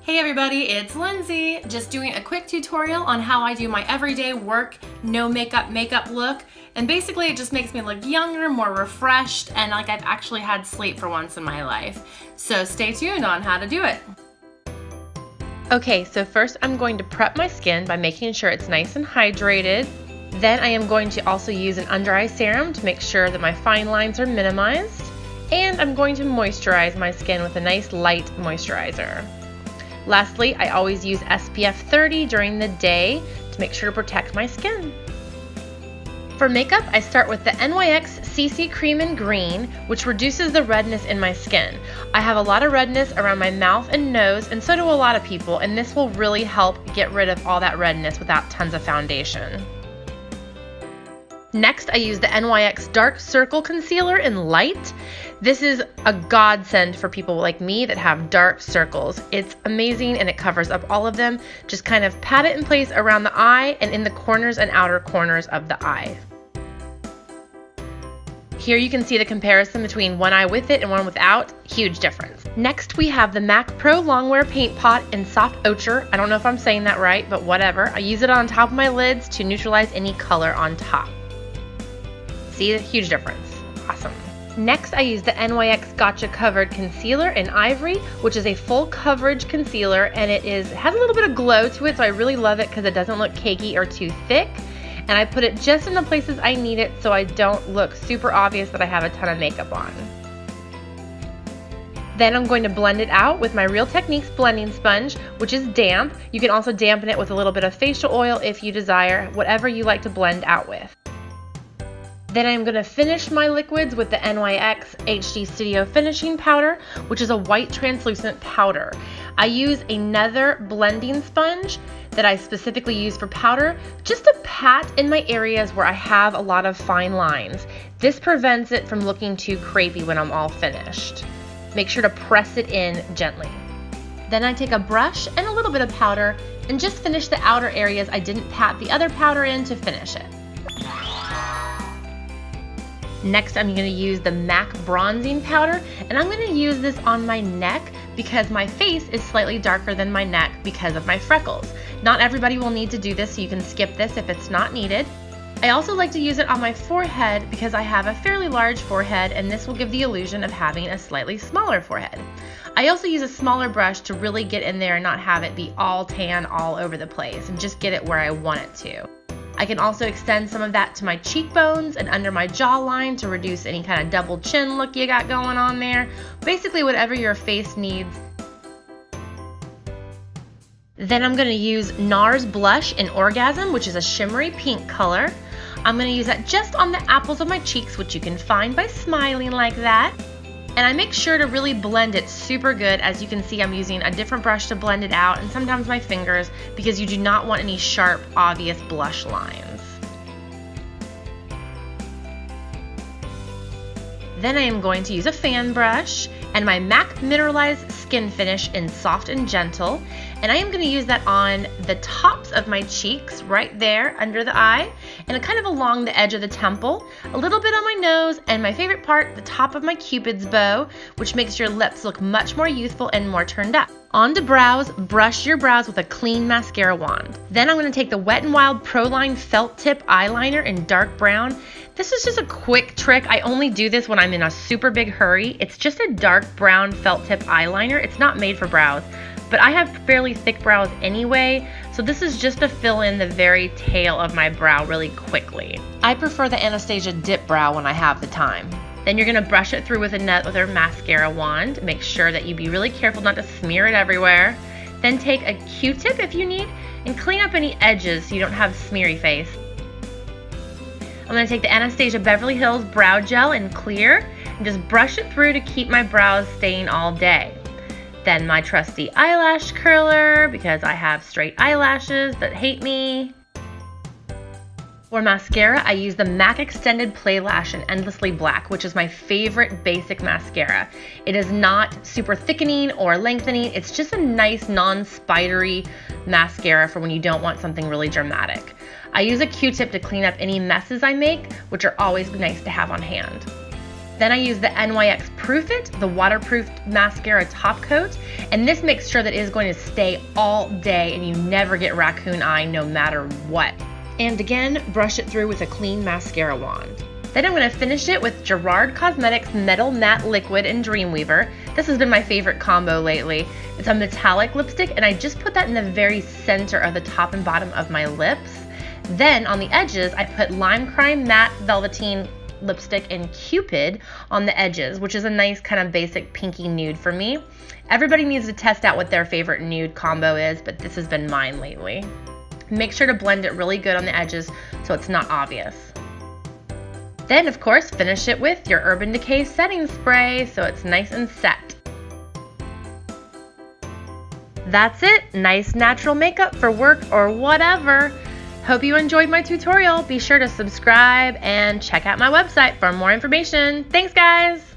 Hey everybody, it's Lindsay. Just doing a quick tutorial on how I do my everyday work, no makeup look. And basically it just makes me look younger, more refreshed, and like I've actually had sleep for once in my life. So stay tuned on how to do it. Okay, so first I'm going to prep my skin by making sure it's nice and hydrated. Then I am going to also use an under eye serum to make sure that my fine lines are minimized. And I'm going to moisturize my skin with a nice light moisturizer. Lastly, I always use SPF 30 during the day to make sure to protect my skin. For makeup, I start with the NYX CC Cream in green, which reduces the redness in my skin. I have a lot of redness around my mouth and nose, and so do a lot of people, and this will really help get rid of all that redness without tons of foundation. Next, I use the NYX Dark Circle Concealer in light. This is a godsend for people like me that have dark circles. It's amazing and it covers up all of them. Just kind of pat it in place around the eye and in the corners and outer corners of the eye. Here you can see the comparison between one eye with it and one without. Huge difference. Next we have the MAC Pro Longwear Paint Pot in Soft Ochre. I don't know if I'm saying that right, but whatever. I use it on top of my lids to neutralize any color on top. See the huge difference. Awesome. Next, I use the NYX Gotcha Covered Concealer in Ivory, which is a full coverage concealer, and it has a little bit of glow to it, so I really love it because it doesn't look cakey or too thick. And I put it just in the places I need it so I don't look super obvious that I have a ton of makeup on. Then I'm going to blend it out with my Real Techniques blending sponge, which is damp. You can also dampen it with a little bit of facial oil if you desire, whatever you like to blend out with. Then I'm going to finish my liquids with the NYX HD Studio Finishing Powder, which is a white translucent powder. I use another blending sponge that I specifically use for powder, just to pat in my areas where I have a lot of fine lines. This prevents it from looking too crepey when I'm all finished. Make sure to press it in gently. Then I take a brush and a little bit of powder and just finish the outer areas I didn't pat the other powder in to finish it. Next, I'm going to use the MAC Bronzing Powder, and I'm going to use this on my neck because my face is slightly darker than my neck because of my freckles. Not everybody will need to do this, so you can skip this if it's not needed. I also like to use it on my forehead because I have a fairly large forehead, and this will give the illusion of having a slightly smaller forehead. I also use a smaller brush to really get in there and not have it be all tan all over the place, and just get it where I want it to. I can also extend some of that to my cheekbones and under my jawline to reduce any kind of double chin look you got going on there. Basically whatever your face needs. Then I'm going to use NARS blush in Orgasm, which is a shimmery pink color. I'm going to use that just on the apples of my cheeks, which you can find by smiling like that. And I make sure to really blend it super good. As you can see, I'm using a different brush to blend it out, and sometimes my fingers, because you do not want any sharp, obvious blush lines. Then I am going to use a fan brush and my MAC Mineralize Skinfinish in Soft and Gentle, and I am going to use that on the tops of my cheeks right there under the eye and kind of along the edge of the temple, a little bit on my nose, and my favorite part, the top of my Cupid's bow, which makes your lips look much more youthful and more turned up. On to brows, brush your brows with a clean mascara wand. Then I'm going to take the Wet&Wild Proline Felt Tip Eyeliner in dark brown. This is just a quick trick. I only do this when I'm in a super big hurry. It's just a dark brown felt tip eyeliner. It's not made for brows, but I have fairly thick brows anyway, so this is just to fill in the very tail of my brow really quickly. I prefer the Anastasia Dip Brow when I have the time. Then you're going to brush it through with a mascara wand. Make sure that you be really careful not to smear it everywhere. Then take a Q-tip if you need and clean up any edges so you don't have smeary face. I'm going to take the Anastasia Beverly Hills Brow Gel in clear and just brush it through to keep my brows staying all day. Then my trusty eyelash curler because I have straight eyelashes that hate me. For mascara, I use the MAC Extended Play Lash in Endlessly Black, which is my favorite basic mascara. It is not super thickening or lengthening. It's just a nice non-spidery mascara for when you don't want something really dramatic. I use a Q-tip to clean up any messes I make, which are always nice to have on hand. Then I use the NYX Proof It, the waterproof mascara top coat, and this makes sure that it is going to stay all day and you never get raccoon eye no matter what. And again, brush it through with a clean mascara wand. Then I'm going to finish it with Gerard Cosmetics Metal Matte Liquid in Dreamweaver. This has been my favorite combo lately. It's a metallic lipstick, and I just put that in the very center of the top and bottom of my lips. Then on the edges, I put Lime Crime Matte Velvatine lipstick in Cupid on the edges, which is a nice kind of basic pinky nude for me. Everybody needs to test out what their favorite nude combo is, but this has been mine lately. Make sure to blend it really good on the edges so it's not obvious. Then, of course, finish it with your Urban Decay setting spray so it's nice and set. That's it. Nice natural makeup for work or whatever. Hope you enjoyed my tutorial. Be sure to subscribe and check out my website for more information. Thanks, guys!